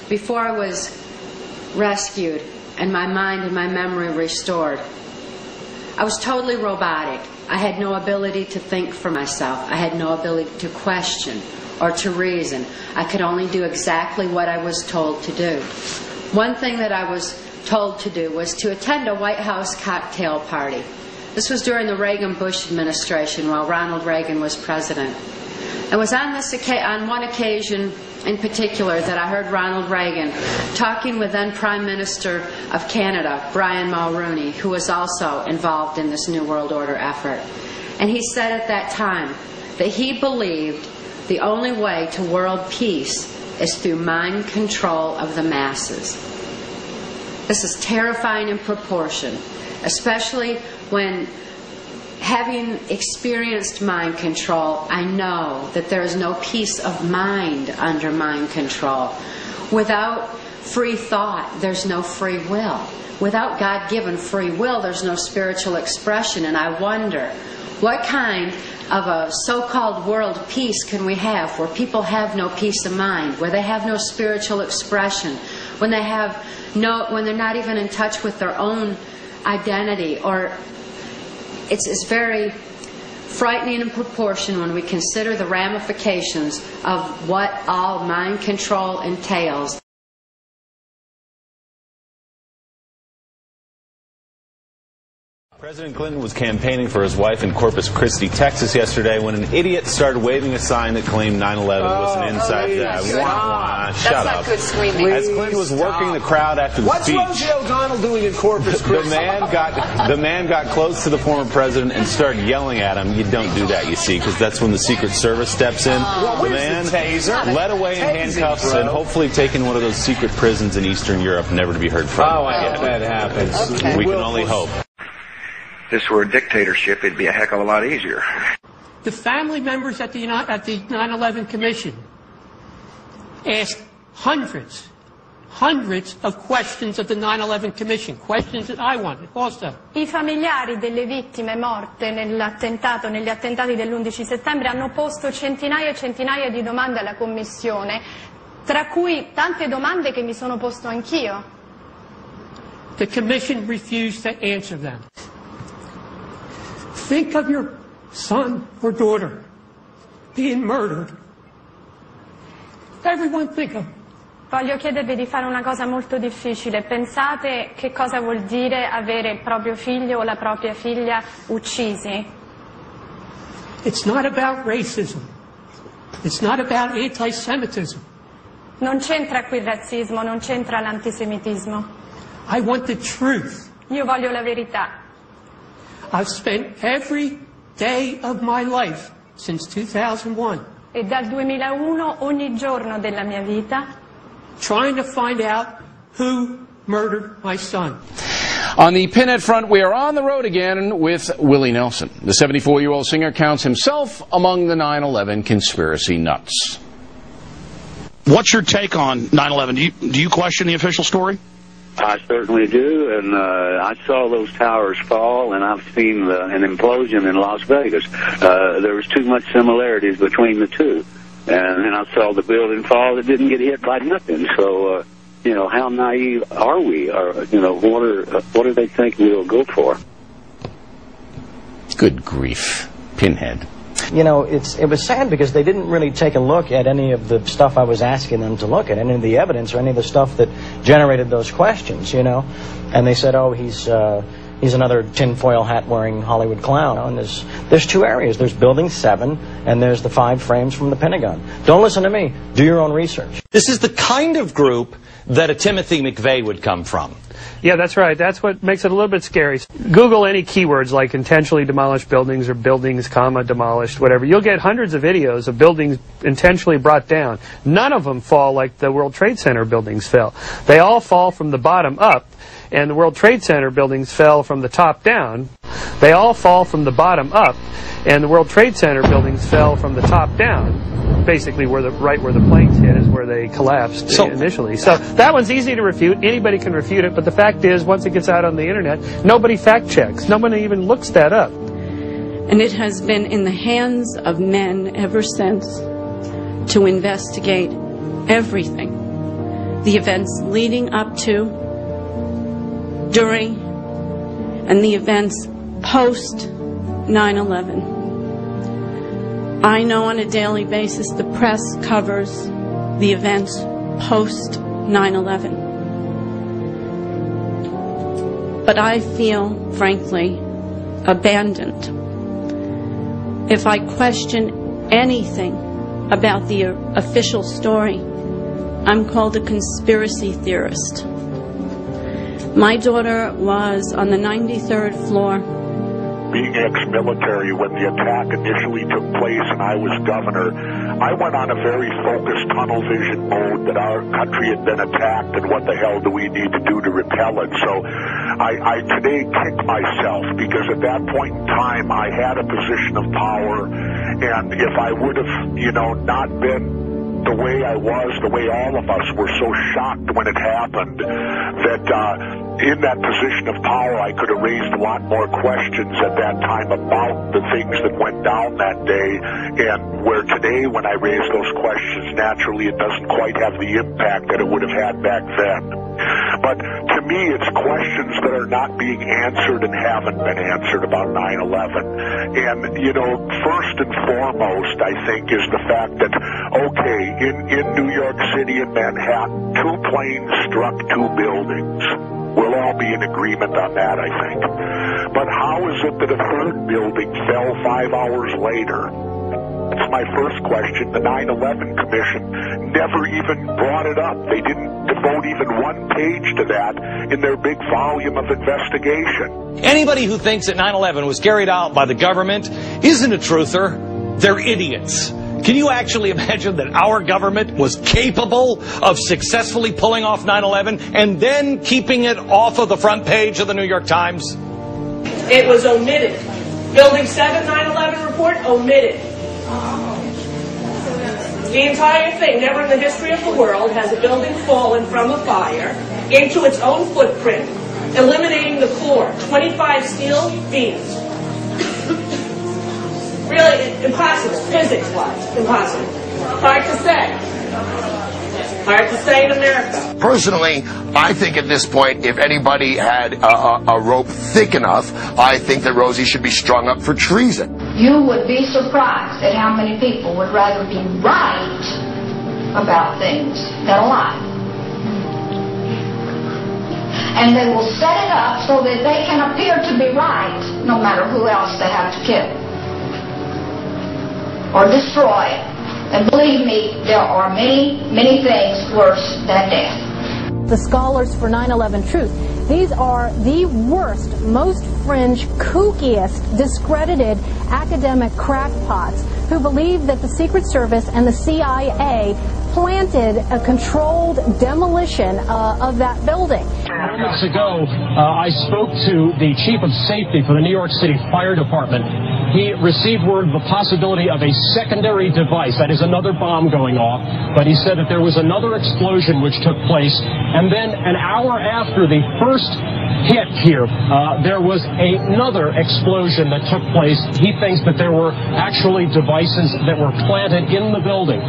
Before I was rescued and my mind and my memory restored, I was totally robotic. I had no ability to think for myself. I had no ability to question or to reason. I could only do exactly what I was told to do. One thing that I was told to do was to attend a White House cocktail party. This was during the Reagan-Bush administration while Ronald Reagan was president. It was on one occasion in particular that I heard Ronald Reagan talking with then Prime Minister of Canada, Brian Mulroney, who was also involved in this New World Order effort. And he said at that time that he believed the only way to world peace is through mind control of the masses. This is terrifying in proportion, especially when, having experienced mind control, I know that there is no peace of mind under mind control. Without free thought, there's no free will. Without God-given free will, there's no spiritual expression. And I wonder, what kind of a so-called world peace can we have where people have no peace of mind, where they have no spiritual expression, when they're not even in touch with their own identity? Or it's very frightening in proportion when we consider the ramifications of what all mind control entails. President Clinton was campaigning for his wife in Corpus Christi, Texas yesterday when an idiot started waving a sign that claimed 9/11 was an inside job. Shut up. That's not good screaming. As Clinton was working the crowd after the speech, what's Rosie O'Donnell doing in Corpus Christi? the man got close to the former president and started yelling at him. You don't do that, you see, because that's when the Secret Service steps in. The man led away in handcuffs and hopefully taken one of those secret prisons in Eastern Europe, never to be heard from. Oh, I hope that happens. Okay. We can only hope. If this were a dictatorship, it'd be a heck of a lot easier. The family members at the 9/11 Commission asked hundreds of questions of the 9/11 Commission, questions that I wanted also. I familiari delle vittime morte negli attentati dell'11 settembre hanno posto centinaia e centinaia di domande alla Commissione, tra cui tante domande che mi sono posto anch'io. The Commission refused to answer them. Think of your son or daughter being murdered. Everyone think of. Voglio chiedervi di fare una cosa molto difficile. Pensate che cosa vuol dire avere il proprio figlio o la propria figlia uccisi. It's not about racism. It's not about anti-Semitism. Non c'entra qui il razzismo, non c'entra l'antisemitismo. I want the truth. Io voglio la verità. I've spent every day of my life since 2001 E dal 2001 ogni giorno della mia vita trying to find out who murdered my son. On the Pinhead front, we are on the road again with Willie Nelson. The 74-year-old singer counts himself among the 9/11 conspiracy nuts. What's your take on 9/11? Do you question the official story? I certainly do, and I saw those towers fall, and I've seen an implosion in Las Vegas. There was too much similarities between the two, and then I saw the building fall. It didn't get hit by nothing. So, how naive are we? Or, what do they think we'll go for? Good grief, Pinhead. It was sad because they didn't really take a look at any of the stuff I was asking them to look at, any of the evidence or any of the stuff that generated those questions, And they said, oh, he's another tinfoil hat-wearing Hollywood clown. And there's two areas. There's Building 7, and there's the 5 frames from the Pentagon. Don't listen to me. Do your own research. This is the kind of group that a Timothy McVeigh would come from. Yeah, that's right. That's what makes it a little bit scary. Google any keywords like intentionally demolished buildings or buildings, demolished, whatever. You'll get hundreds of videos of buildings intentionally brought down. None of them fall like the World Trade Center buildings fell. They all fall from the bottom up, and the World Trade Center buildings fell from the top down. They all fall from the bottom up, and the World Trade Center buildings fell from the top down. Basically, right where the planes hit is where they collapsed initially. So that one's easy to refute. Anybody can refute it. But the fact is, once it gets out on the internet, nobody fact checks. Nobody even looks that up. And it has been in the hands of men ever since to investigate everything the events leading up to, during, and the events post 9/11. I know on a daily basis the press covers the events post 9/11. But I feel, frankly, abandoned. If I question anything about the official story, I'm called a conspiracy theorist. My daughter was on the 93rd floor. Being ex-military, when the attack initially took place and I was governor, I went on a very focused tunnel vision mode that our country had been attacked and what the hell do we need to do to repel it. So I today kick myself because at that point in time I had a position of power, and if I would have, not been the way I was, the way all of us were so shocked when it happened, that in that position of power I could have raised a lot more questions at that time about the things that went down that day, and where today when I raise those questions, naturally it doesn't quite have the impact that it would have had back then. But to me, it's questions that are not being answered and haven't been answered about 9/11. And, first and foremost, I think, is the fact that, okay, in New York City and Manhattan, 2 planes struck 2 buildings. We'll all be in agreement on that, I think. But how is it that a 3rd building fell 5 hours later? That's my first question. The 9/11 Commission never even brought it up. They didn't devote even 1 page to that in their big volume of investigation. Anybody who thinks that 9/11 was carried out by the government isn't a truther. They're idiots. Can you actually imagine that our government was capable of successfully pulling off 9/11 and then keeping it off of the front page of the New York Times? It was omitted. Building 7 9/11 report omitted. The entire thing, never in the history of the world has a building fallen from a fire into its own footprint, eliminating the core, 25 steel beams. Really, impossible, physics-wise, impossible. Hard to say. Hard to say in America. Personally, I think at this point, if anybody had a rope thick enough, I think that Rosie should be strung up for treason. You would be surprised at how many people would rather be right about things than a lie. And they will set it up so that they can appear to be right, no matter who else they have to kill or destroy. And believe me, there are many, many things worse than death. The Scholars for 9/11 Truth. These are the worst, most fringe, kookiest, discredited academic crackpots who believe that the Secret Service and the CIA planted a controlled demolition of that building. Moments ago, I spoke to the chief of safety for the New York City Fire Department. He received word of the possibility of a secondary device, that is another bomb going off, but he said that there was another explosion which took place, and then an hour after the first hit here, there was another explosion that took place. He thinks that there were actually devices that were planted in the building.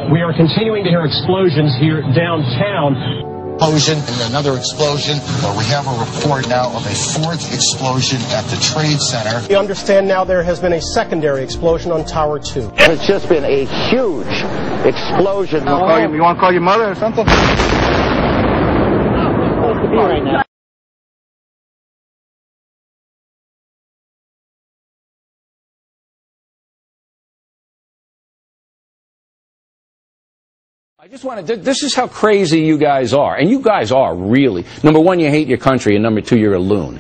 We are continuing to hear explosions here downtown. Explosion and another explosion. We have a report now of a 4th explosion at the Trade Center. We understand now there has been a secondary explosion on Tower 2. It's just been a huge explosion. You want to call your mother or something? Right now. I just want to, this is how crazy you guys are. And you guys are, really. Number one, you hate your country, and number two, you're a loon.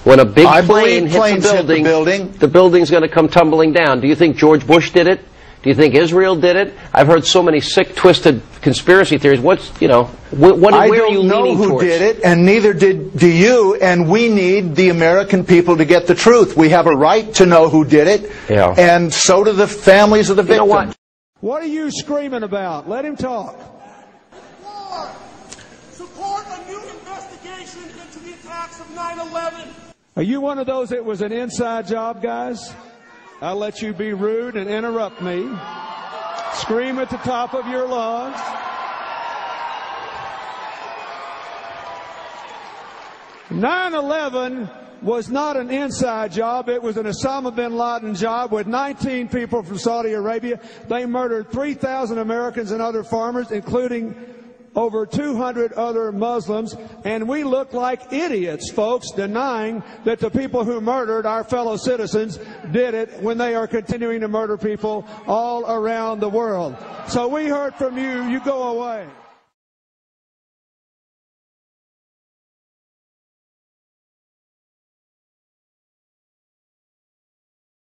When a big plane hits a building, the building's going to come tumbling down. Do you think George Bush did it? Do you think Israel did it? I've heard so many sick, twisted conspiracy theories. Where are you leaning towards? I don't know who did it, and neither do you, and we need the American people to get the truth. We have a right to know who did it, and so do the families of the victims. You know what are you screaming about? Let him talk. Support a new investigation into the attacks of 9/11. Are you one of those that was an inside job, guys? I'll let you be rude and interrupt me. Scream at the top of your lungs. "9/11 was not an inside job. It was an Osama bin Laden job with 19 people from Saudi Arabia. They murdered 3,000 Americans and other farmers, including over 200 other Muslims, and we look like idiots, folks, denying that the people who murdered our fellow citizens did it when they are continuing to murder people all around the world. So we heard from you. You go away."